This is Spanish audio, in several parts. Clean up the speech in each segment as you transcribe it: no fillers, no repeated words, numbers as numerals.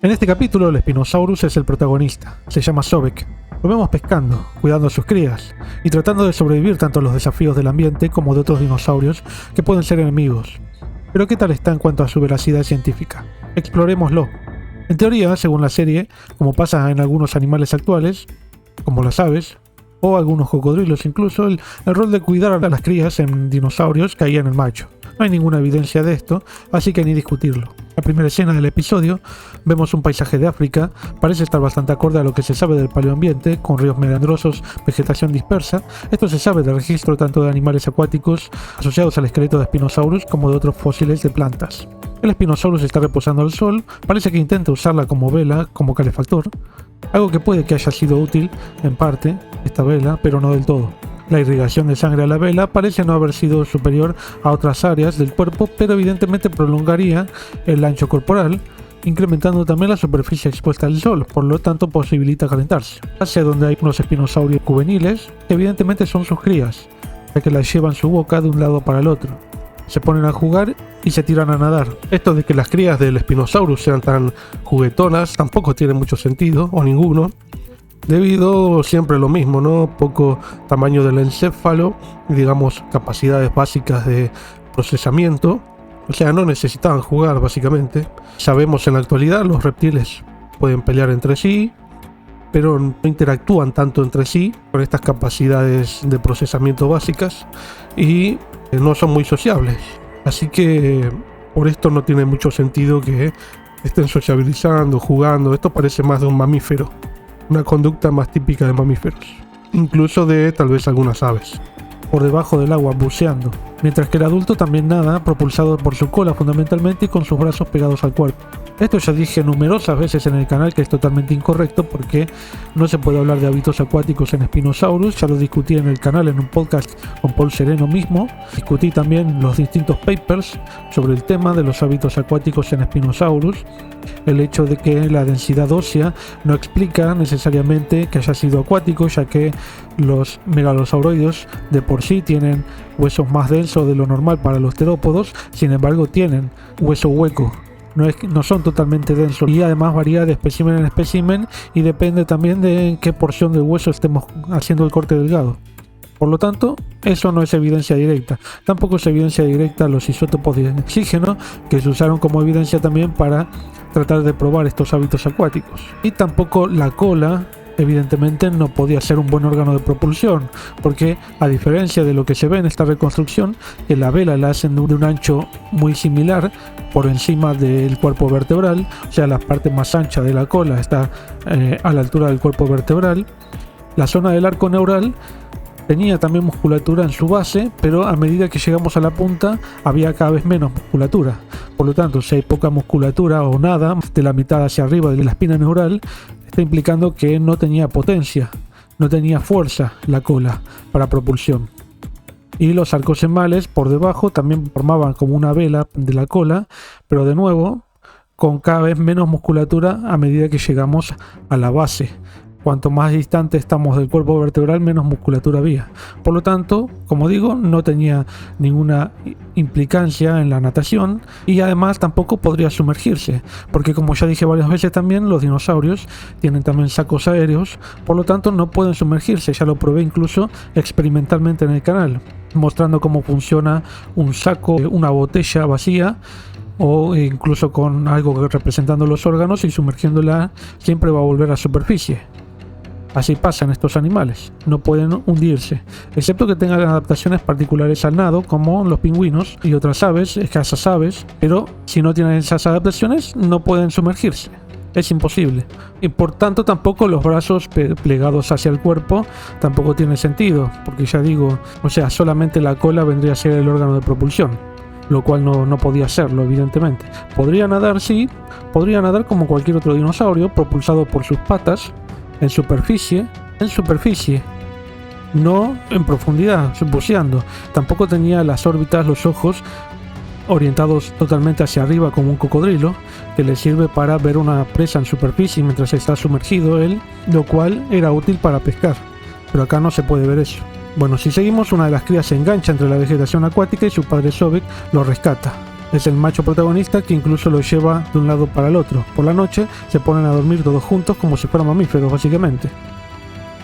En este capítulo, el Spinosaurus es el protagonista. Se llama Sobek. Lo vemos pescando, cuidando a sus crías y tratando de sobrevivir tanto a los desafíos del ambiente como de otros dinosaurios que pueden ser enemigos. Pero ¿qué tal está en cuanto a su veracidad científica? Explorémoslo. En teoría, según la serie, como pasa en algunos animales actuales, como las aves, o algunos cocodrilos incluso, el rol de cuidar a las crías en dinosaurios caía en el macho. No hay ninguna evidencia de esto, así que ni discutirlo. La primera escena del episodio, vemos un paisaje de África, parece estar bastante acorde a lo que se sabe del paleoambiente, con ríos meandrosos, vegetación dispersa. Esto se sabe del registro tanto de animales acuáticos asociados al esqueleto de Spinosaurus como de otros fósiles de plantas. El Spinosaurus está reposando al sol, parece que intenta usarla como vela, como calefactor, algo que puede que haya sido útil, en parte, esta vela, pero no del todo. La irrigación de sangre a la vela parece no haber sido superior a otras áreas del cuerpo, pero evidentemente prolongaría el ancho corporal, incrementando también la superficie expuesta al sol, por lo tanto posibilita calentarse. Hacia donde hay unos espinosaurios juveniles, que evidentemente son sus crías, ya que las llevan su boca de un lado para el otro. Se ponen a jugar y se tiran a nadar. Esto de que las crías del Spinosaurus sean tan juguetonas tampoco tiene mucho sentido, o ninguno, debido siempre a lo mismo, ¿no? Poco tamaño del encéfalo y digamos capacidades básicas de procesamiento. O sea, no necesitaban jugar básicamente. Sabemos en la actualidad los reptiles pueden pelear entre sí, pero no interactúan tanto entre sí con estas capacidades de procesamiento básicas y no son muy sociables. Así que por esto no tiene mucho sentido que estén sociabilizando, jugando. Esto parece más de un mamífero, una conducta más típica de mamíferos, incluso de tal vez algunas aves. Por debajo del agua, buceando, mientras que el adulto también nada, propulsado por su cola fundamentalmente y con sus brazos pegados al cuerpo. Esto ya dije numerosas veces en el canal que es totalmente incorrecto porque no se puede hablar de hábitos acuáticos en Spinosaurus. Ya lo discutí en el canal en un podcast con Paul Sereno mismo. Discutí también los distintos papers sobre el tema de los hábitos acuáticos en Spinosaurus. El hecho de que la densidad ósea no explica necesariamente que haya sido acuático, ya que los megalosauroides de por sí tienen huesos más densos de lo normal para los terópodos, sin embargo tienen hueso hueco. No son totalmente densos y además varía de espécimen en espécimen y depende también de en qué porción del hueso estemos haciendo el corte delgado. Por lo tanto, eso no es evidencia directa. Tampoco es evidencia directa los isótopos de oxígeno que se usaron como evidencia también para tratar de probar estos hábitos acuáticos. Y tampoco la cola, evidentemente, no podía ser un buen órgano de propulsión, porque a diferencia de lo que se ve en esta reconstrucción, que la vela la hacen de un ancho muy similar por encima del cuerpo vertebral, o sea, la parte más ancha de la cola está a la altura del cuerpo vertebral. La zona del arco neural tenía también musculatura en su base, pero a medida que llegamos a la punta había cada vez menos musculatura. Por lo tanto, si hay poca musculatura o nada de la mitad hacia arriba de la espina neural, está implicando que no tenía potencia, no tenía fuerza la cola para propulsión. Y los arcosemales por debajo también formaban como una vela de la cola, pero de nuevo con cada vez menos musculatura a medida que llegamos a la base. Cuanto más distante estamos del cuerpo vertebral, menos musculatura había. Por lo tanto, como digo, no tenía ninguna implicancia en la natación y además tampoco podría sumergirse, porque como ya dije varias veces también, los dinosaurios tienen también sacos aéreos, por lo tanto no pueden sumergirse. Ya lo probé incluso experimentalmente en el canal, mostrando cómo funciona un saco, una botella vacía, o incluso con algo representando los órganos y sumergiéndola siempre va a volver a superficie. Así pasa en estos animales, no pueden hundirse, excepto que tengan adaptaciones particulares al nado, como los pingüinos y otras aves, escasas aves, pero si no tienen esas adaptaciones no pueden sumergirse, es imposible. Y por tanto tampoco los brazos plegados hacia el cuerpo tampoco tiene sentido, porque ya digo, o sea, solamente la cola vendría a ser el órgano de propulsión, lo cual no podía serlo, evidentemente. Podría nadar, sí, podría nadar como cualquier otro dinosaurio, propulsado por sus patas, en superficie, no en profundidad, buceando. Tampoco tenía las órbitas, los ojos orientados totalmente hacia arriba como un cocodrilo, que le sirve para ver una presa en superficie mientras está sumergido él, lo cual era útil para pescar. Pero acá no se puede ver eso. Bueno, si seguimos, una de las crías se engancha entre la vegetación acuática y su padre Sobek lo rescata. Es el macho protagonista que incluso lo lleva de un lado para el otro. Por la noche se ponen a dormir todos juntos como si fueran mamíferos, básicamente.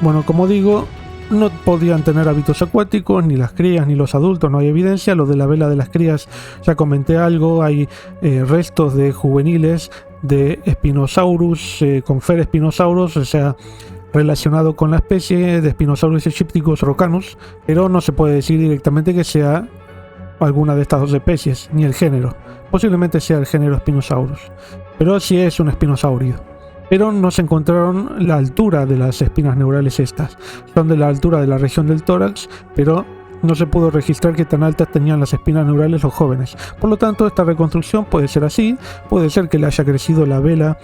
Bueno, como digo, no podían tener hábitos acuáticos, ni las crías ni los adultos, no hay evidencia. Lo de la vela de las crías ya comenté algo, hay restos de juveniles de Spinosaurus, con Fer Spinosaurus, o sea, relacionado con la especie de Spinosaurus aegypticus rocanus, pero no se puede decir directamente que sea alguna de estas dos especies, ni el género. Posiblemente sea el género Spinosaurus, pero sí es un espinosaurio. Pero no se encontraron la altura de las espinas neurales estas. Son de la altura de la región del tórax, pero no se pudo registrar que tan altas tenían las espinas neurales los jóvenes. Por lo tanto, esta reconstrucción puede ser así. Puede ser que le haya crecido la vela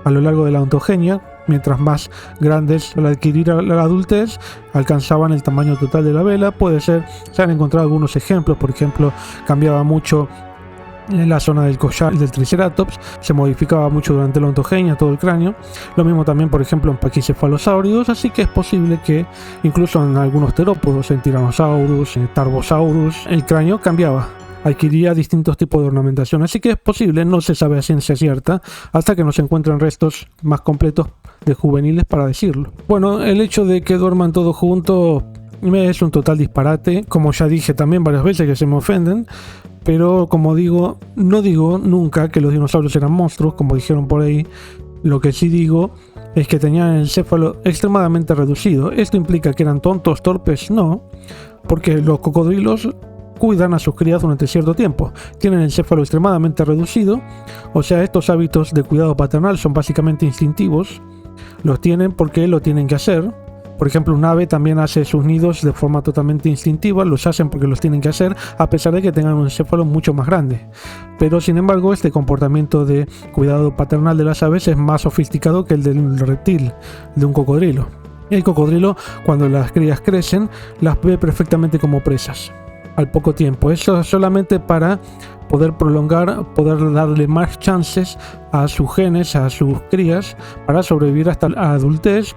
a lo largo de la ontogenia. Mientras más grandes al adquirir la adultez alcanzaban el tamaño total de la vela. Puede ser, se han encontrado algunos ejemplos, por ejemplo, cambiaba mucho en la zona del collar del Triceratops, se modificaba mucho durante la ontogenia todo el cráneo. Lo mismo también, por ejemplo, en paquicefalosáuridos, así que es posible que incluso en algunos terópodos, en Tyrannosaurus, en Tarbosaurus, el cráneo cambiaba, adquiría distintos tipos de ornamentación, así que es posible, no se sabe a ciencia cierta hasta que no se encuentren restos más completos de juveniles para decirlo. Bueno, el hecho de que duerman todos juntos es un total disparate, como ya dije también varias veces que se me ofenden, pero como digo, no digo nunca que los dinosaurios eran monstruos, como dijeron por ahí. Lo que sí digo es que tenían el céfalo extremadamente reducido. ¿Esto implica que eran tontos, torpes? No, porque los cocodrilos cuidan a sus crías durante cierto tiempo. Tienen el céfalo extremadamente reducido, o sea, estos hábitos de cuidado paternal son básicamente instintivos. Los tienen porque lo tienen que hacer. Por ejemplo, un ave también hace sus nidos de forma totalmente instintiva, los hacen porque los tienen que hacer, a pesar de que tengan un encéfalo mucho más grande. Pero sin embargo, este comportamiento de cuidado paternal de las aves es más sofisticado que el del reptil, de un cocodrilo. El cocodrilo, cuando las crías crecen, las ve perfectamente como presas al poco tiempo. Eso es solamente para poder prolongar, poder darle más chances a sus genes, a sus crías, para sobrevivir hasta la adultez,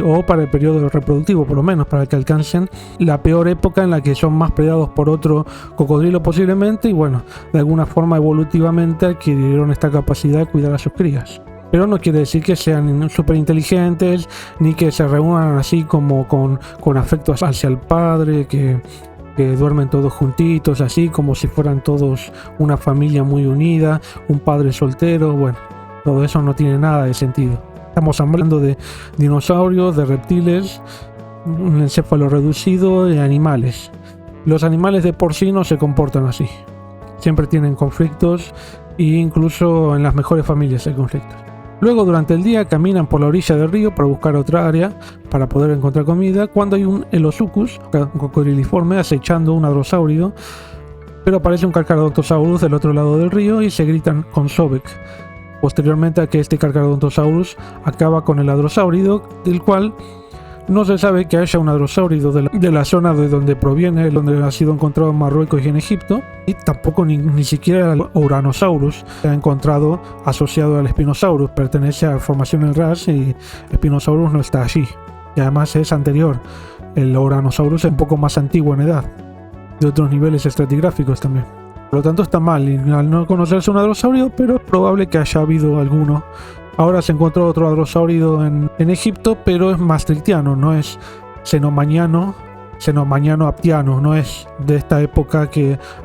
o para el periodo reproductivo, por lo menos, para que alcancen la peor época en la que son más predados por otro cocodrilo posiblemente, y bueno, de alguna forma evolutivamente adquirieron esta capacidad de cuidar a sus crías. Pero no quiere decir que sean súper inteligentes, ni que se reúnan así como con afecto hacia el padre, que duermen todos juntitos, así como si fueran todos una familia muy unida, un padre soltero. Bueno, todo eso no tiene nada de sentido. Estamos hablando de dinosaurios, de reptiles, un encéfalo reducido, de animales. Los animales de por sí no se comportan así. Siempre tienen conflictos, e incluso en las mejores familias hay conflictos. Luego, durante el día, caminan por la orilla del río para buscar otra área para poder encontrar comida, cuando hay un Elosuchus, un cocodriliforme, acechando un hadrosáurido, pero aparece un Carcharodontosaurus del otro lado del río y se gritan con Sobek. Posteriormente a que este Carcharodontosaurus acaba con el hadrosáurido, del cual no se sabe que haya un hadrosáurido de la zona de donde proviene, donde ha sido encontrado en Marruecos y en Egipto, y tampoco ni siquiera el Ouranosaurus se ha encontrado asociado al Spinosaurus. Pertenece a la formación El Ras y Spinosaurus no está allí, y además es anterior. El Ouranosaurus es un poco más antiguo en edad, de otros niveles estratigráficos también. Por lo tanto está mal, y al no conocerse un hadrosáurido, pero es probable que haya habido alguno. Ahora se encontró otro hadrosáurido en Egipto, pero es maastrichtiano, no es cenomaniano aptiano, no es de esta época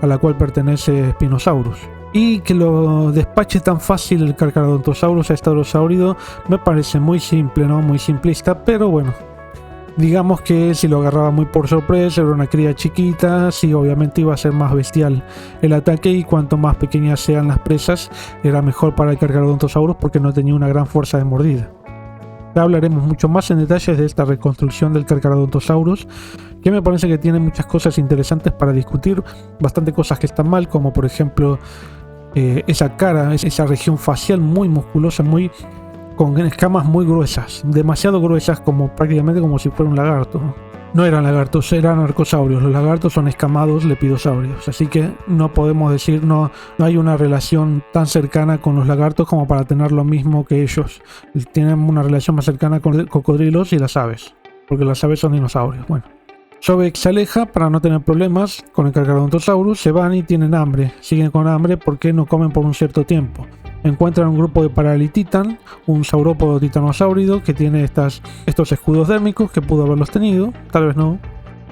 a la cual pertenece Spinosaurus. Y que lo despache tan fácil el Carcharodontosaurus a este hadrosáurido me parece muy simple, ¿no? Muy simplista, pero bueno. Digamos que si lo agarraba muy por sorpresa, era una cría chiquita, sí, obviamente iba a ser más bestial el ataque, y cuanto más pequeñas sean las presas, era mejor para el Carcharodontosaurus porque no tenía una gran fuerza de mordida. Ya hablaremos mucho más en detalles de esta reconstrucción del Carcharodontosaurus, que me parece que tiene muchas cosas interesantes para discutir, bastante cosas que están mal, como por ejemplo esa cara, esa región facial muy musculosa, con escamas muy gruesas, demasiado gruesas, prácticamente como si fuera un lagarto. No eran lagartos, eran arcosaurios. Los lagartos son escamados lepidosaurios, así que no podemos decir, no hay una relación tan cercana con los lagartos como para tener lo mismo que ellos. Tienen una relación más cercana con cocodrilos y las aves, porque las aves son dinosaurios. Bueno, Sobek se aleja para no tener problemas con el Carcharodontosaurus, se van y tienen hambre, siguen con hambre porque no comen por un cierto tiempo. Encuentran un grupo de Paralititan, un saurópodo titanosáurido que tiene estos escudos dérmicos que pudo haberlos tenido, tal vez no.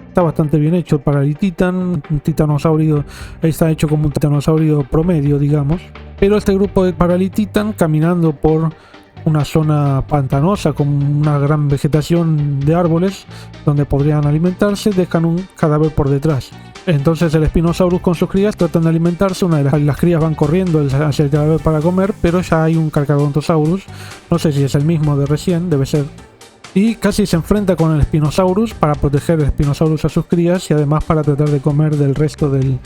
Está bastante bien hecho el Paralititan, un titanosáurido, está hecho como un titanosáurido promedio, digamos. Pero este grupo de Paralititan, caminando por una zona pantanosa con una gran vegetación de árboles donde podrían alimentarse, dejan un cadáver por detrás. Entonces el Spinosaurus con sus crías tratan de alimentarse, una de las crías van corriendo hacia el cadáver para comer, pero ya hay un Carcharodontosaurus, no sé si es el mismo de recién, debe ser. Y casi se enfrenta con el Spinosaurus para proteger el Spinosaurus a sus crías y además para tratar de comer del resto del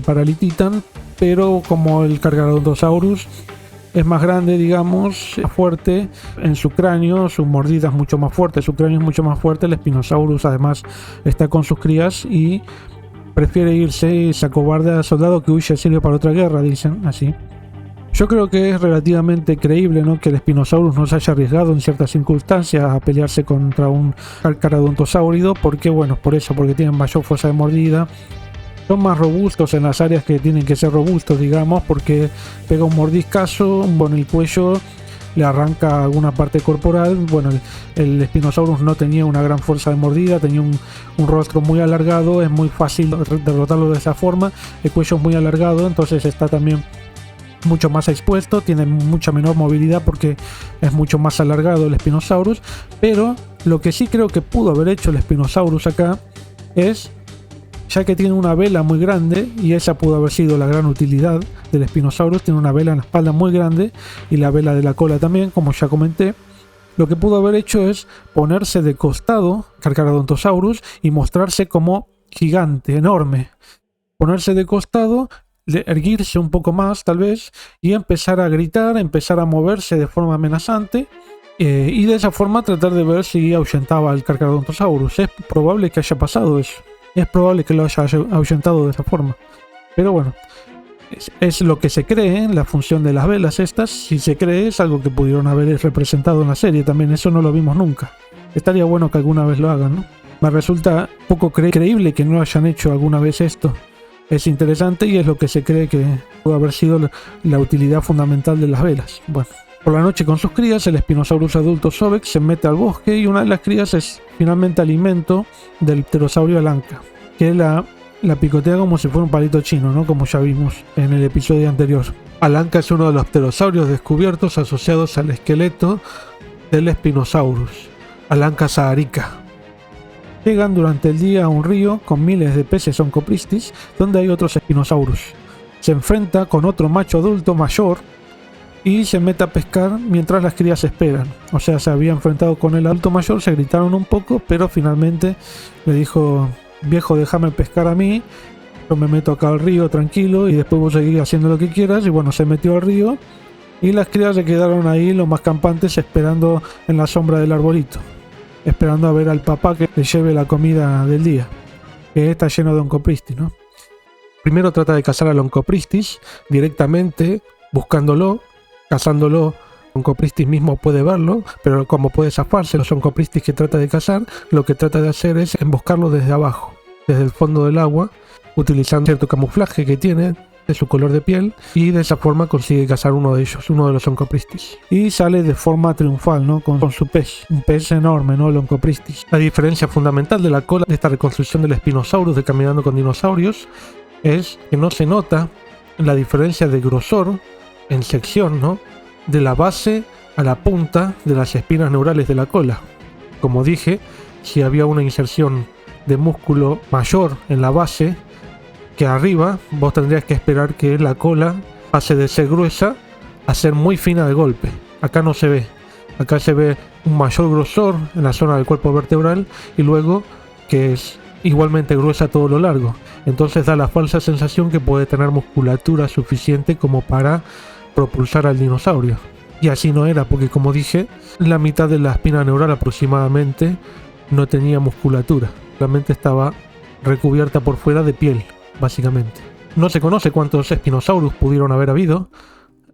Paralititan, pero como el Carcharodontosaurus es más grande, digamos, más fuerte en su cráneo, su mordida es mucho más fuerte, su cráneo es mucho más fuerte, el Spinosaurus además está con sus crías y prefiere irse y se acobarda al soldado que huye sirve para otra guerra, dicen así. Yo creo que es relativamente creíble, ¿no?, que el Spinosaurus no se haya arriesgado en ciertas circunstancias a pelearse contra un Carcharodontosáurido, porque bueno, por eso, porque tienen mayor fuerza de mordida. Son más robustos en las áreas que tienen que ser robustos, digamos, porque pega un mordiscazo, bueno, el cuello le arranca alguna parte corporal. Bueno, el Spinosaurus no tenía una gran fuerza de mordida, tenía un rostro muy alargado, es muy fácil derrotarlo de esa forma, el cuello es muy alargado, entonces está también mucho más expuesto, tiene mucha menor movilidad porque es mucho más alargado el Spinosaurus. Pero lo que sí creo que pudo haber hecho el Spinosaurus acá es, ya que tiene una vela muy grande, y esa pudo haber sido la gran utilidad del Spinosaurus, tiene una vela en la espalda muy grande y la vela de la cola también, como ya comenté. Lo que pudo haber hecho es ponerse de costado Carcharodontosaurus y mostrarse como gigante, enorme. Ponerse de costado, erguirse un poco más tal vez y empezar a gritar, empezar a moverse de forma amenazante. Y de esa forma tratar de ver si ahuyentaba al Carcharodontosaurus. Es probable que haya pasado eso. Es probable que lo haya ahuyentado de esa forma. Pero bueno, es lo que se cree, la función de las velas estas. Si se cree, es algo que pudieron haber representado en la serie también. Eso no lo vimos nunca. Estaría bueno que alguna vez lo hagan, ¿no? Me resulta poco creíble que no hayan hecho alguna vez esto. Es interesante y es lo que se cree que pudo haber sido la utilidad fundamental de las velas. Bueno. Por la noche con sus crías, el Spinosaurus adulto Sobek se mete al bosque y una de las crías es finalmente alimento del pterosaurio Alanka, que la picotea como si fuera un palito chino, ¿no?, como ya vimos en el episodio anterior. Alanka es uno de los pterosaurios descubiertos asociados al esqueleto del Spinosaurus, Alanka saarica. Llegan durante el día a un río con miles de peces Oncopristis, donde hay otros Spinosaurus. Se enfrenta con otro macho adulto mayor y se mete a pescar mientras las crías esperan. O sea, se había enfrentado con el adulto mayor, se gritaron un poco, pero finalmente le dijo: viejo, déjame pescar a mí, yo me meto acá al río tranquilo y después vos seguís haciendo lo que quieras. Y bueno, se metió al río y las crías se quedaron ahí, los más campantes, esperando en la sombra del arbolito, esperando a ver al papá que le lleve la comida del día, que está lleno de Oncopristis, ¿no? Primero trata de cazar al Oncopristis directamente, buscándolo, cazándolo. Oncopristis mismo puede verlo, pero como puede zafarse, los Oncopristis que trata de cazar, lo que trata de hacer es emboscarlo desde abajo, desde el fondo del agua, utilizando cierto camuflaje que tiene de su color de piel, y de esa forma consigue cazar uno de ellos, uno de los Oncopristis. Y sale de forma triunfal, ¿no?, con su pez, un pez enorme, ¿no?, el Oncopristis. La diferencia fundamental de la cola de esta reconstrucción del Spinosaurus de Caminando con Dinosaurios es que no se nota la diferencia de grosor en sección, ¿no?, de la base a la punta de las espinas neurales de la cola. Como dije, si había una inserción de músculo mayor en la base que arriba, vos tendrías que esperar que la cola pase de ser gruesa a ser muy fina de golpe. Acá no se ve. Acá se ve un mayor grosor en la zona del cuerpo vertebral y luego que es igualmente gruesa a todo lo largo. Entonces da la falsa sensación que puede tener musculatura suficiente como para propulsar al dinosaurio. Y así no era, porque como dije, la mitad de la espina neural aproximadamente no tenía musculatura. Solamente estaba recubierta por fuera de piel, básicamente. No se conoce cuántos Spinosaurus pudieron haber habido.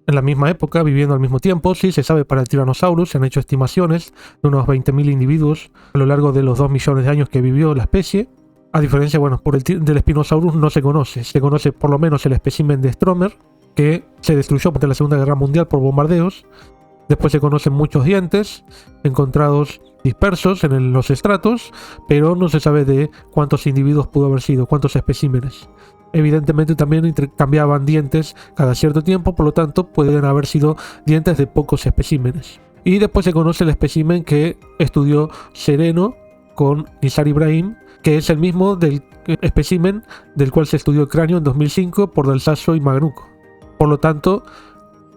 en la misma época, viviendo al mismo tiempo. Sí se sabe para el Tyrannosaurus, se han hecho estimaciones de unos 20.000 individuos a lo largo de los 2 millones de años que vivió la especie. A diferencia, bueno, del Spinosaurus no se conoce. Se conoce por lo menos el espécimen de Stromer, que se destruyó durante la Segunda Guerra Mundial por bombardeos. Después se conocen muchos dientes encontrados dispersos en los estratos, pero no se sabe de cuántos individuos pudo haber sido, cuántos especímenes. Evidentemente también intercambiaban dientes cada cierto tiempo, por lo tanto pueden haber sido dientes de pocos especímenes. Y después se conoce el espécimen que estudió Sereno con Nizar Ibrahim, que es el mismo del espécimen del cual se estudió el cráneo en 2005 por D'Alsasso y Maganuco. Por lo tanto,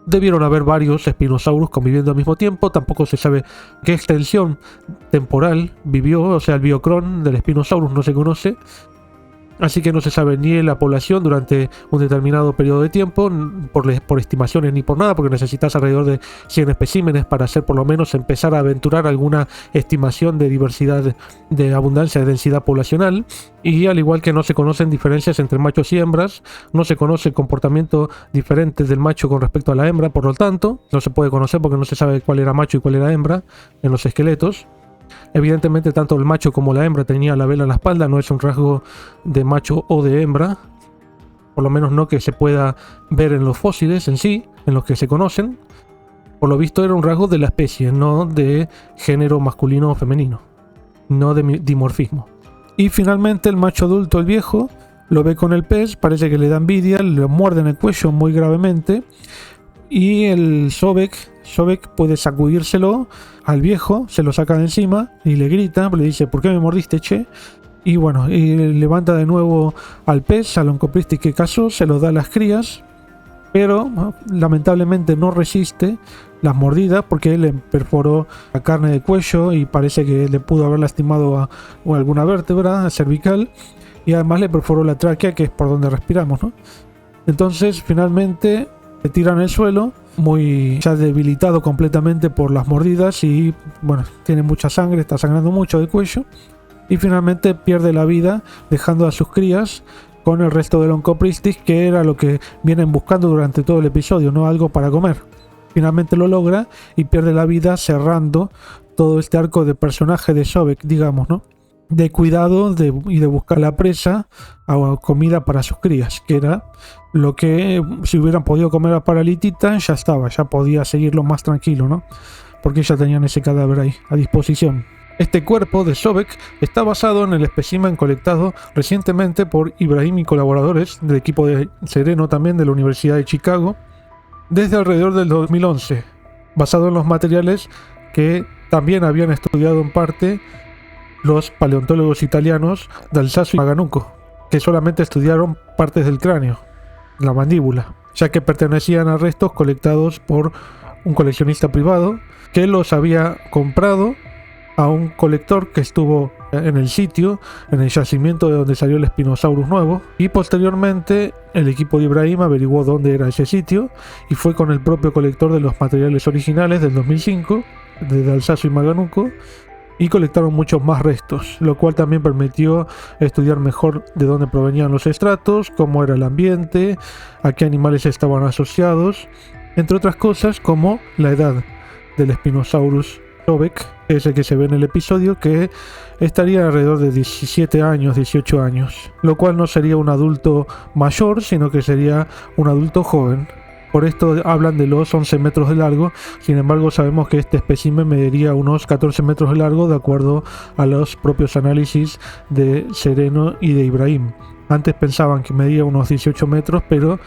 debieron haber varios Spinosaurus conviviendo al mismo tiempo. Tampoco se sabe qué extensión temporal vivió, o sea, el biocrón del Spinosaurus no se conoce. Así que no se sabe ni la población durante un determinado periodo de tiempo, por estimaciones ni por nada, porque necesitas alrededor de 100 especímenes para hacer por lo menos empezar a aventurar alguna estimación de diversidad, de abundancia, de densidad poblacional. Y al igual que no se conocen diferencias entre machos y hembras, no se conoce el comportamiento diferente del macho con respecto a la hembra, por lo tanto, no se puede conocer porque no se sabe cuál era macho y cuál era hembra en los esqueletos. Evidentemente tanto el macho como la hembra tenía la vela en la espalda, no es un rasgo de macho o de hembra, por lo menos no que se pueda ver en los fósiles en sí, en los que se conocen. Por lo visto era un rasgo de la especie, no de género masculino o femenino, no de dimorfismo. Y finalmente el macho adulto, el viejo, lo ve con el pez, parece que le da envidia, le muerde en el cuello muy gravemente, y el Sobek puede sacudírselo al viejo, se lo saca de encima y le grita, le dice: ¿por qué me mordiste, che? Y bueno, y levanta de nuevo al pez, al Onchopristis que cazó, se lo da a las crías, pero lamentablemente no resiste las mordidas porque le perforó la carne del cuello y parece que le pudo haber lastimado a alguna vértebra cervical, y además le perforó la tráquea, que es por donde respiramos, ¿no? Entonces finalmente se tira en el suelo, muy ya debilitado completamente por las mordidas, y bueno, tiene mucha sangre, está sangrando mucho del cuello, y finalmente pierde la vida dejando a sus crías con el resto del Onchopristis, que era lo que vienen buscando durante todo el episodio, no algo para comer. Finalmente lo logra y pierde la vida, cerrando todo este arco de personaje de Sobek, digamos, ¿no? De cuidado y de buscar la presa o comida para sus crías, que era lo que, si hubieran podido comer a Paralitita, ya estaba, ya podía seguirlo más tranquilo, ¿no? Porque ya tenían ese cadáver ahí a disposición. Este cuerpo de Sobek está basado en el espécimen colectado recientemente por Ibrahim y colaboradores del equipo de Sereno, también de la Universidad de Chicago, desde alrededor del 2011, basado en los materiales que también habían estudiado en parte los paleontólogos italianos D'Alsasso y Maganuco, que solamente estudiaron partes del cráneo, la mandíbula, ya que pertenecían a restos colectados por un coleccionista privado que los había comprado a un colector que estuvo en el sitio, en el yacimiento de donde salió el Spinosaurus nuevo, y posteriormente el equipo de Ibrahim averiguó dónde era ese sitio y fue con el propio colector de los materiales originales del 2005 de D'Alsasso y Maganuco, y colectaron muchos más restos, lo cual también permitió estudiar mejor de dónde provenían los estratos, cómo era el ambiente, a qué animales estaban asociados, entre otras cosas como la edad del Spinosaurus Sobek, ese que se ve en el episodio, que estaría alrededor de 17 años, 18 años, lo cual no sería un adulto mayor, sino que sería un adulto joven. Por esto hablan de los 11 metros de largo, sin embargo sabemos que este espécimen mediría unos 14 metros de largo de acuerdo a los propios análisis de Sereno y de Ibrahim. Antes pensaban que medía unos 18 metros, pero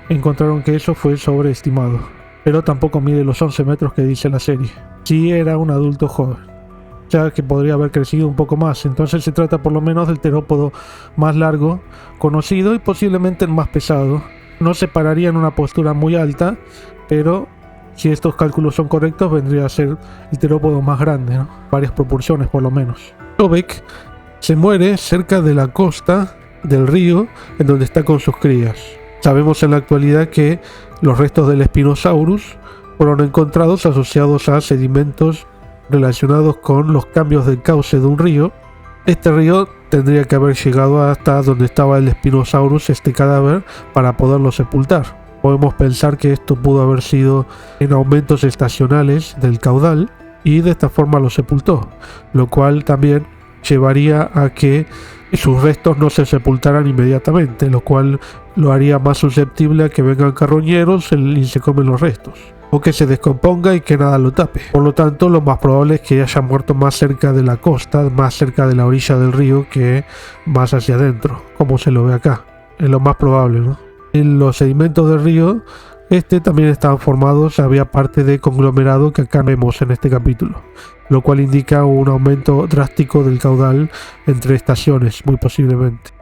encontraron que eso fue sobreestimado. Pero tampoco mide los 11 metros que dice la serie. Sí era un adulto joven, ya que podría haber crecido un poco más. Entonces se trata por lo menos del terópodo más largo conocido y posiblemente el más pesado. No se pararía en una postura muy alta, pero si estos cálculos son correctos vendría a ser el terópodo más grande, ¿no? Varias proporciones por lo menos. Sobek se muere cerca de la costa del río en donde está con sus crías. Sabemos en la actualidad que los restos del Spinosaurus fueron encontrados asociados a sedimentos relacionados con los cambios del cauce de un río. Este río tendría que haber llegado hasta donde estaba el Spinosaurus, este cadáver, para poderlo sepultar. Podemos pensar que esto pudo haber sido en aumentos estacionales del caudal y de esta forma lo sepultó, lo cual también llevaría a que sus restos no se sepultaran inmediatamente, lo cual lo haría más susceptible a que vengan carroñeros y se comen los restos, o que se descomponga y que nada lo tape. Por lo tanto, lo más probable es que haya muerto más cerca de la costa, más cerca de la orilla del río, que más hacia adentro, como se lo ve acá. Es lo más probable, ¿no? En los sedimentos del río, también estaban formados, había parte de conglomerado que acá vemos en este capítulo, lo cual indica un aumento drástico del caudal entre estaciones, muy posiblemente.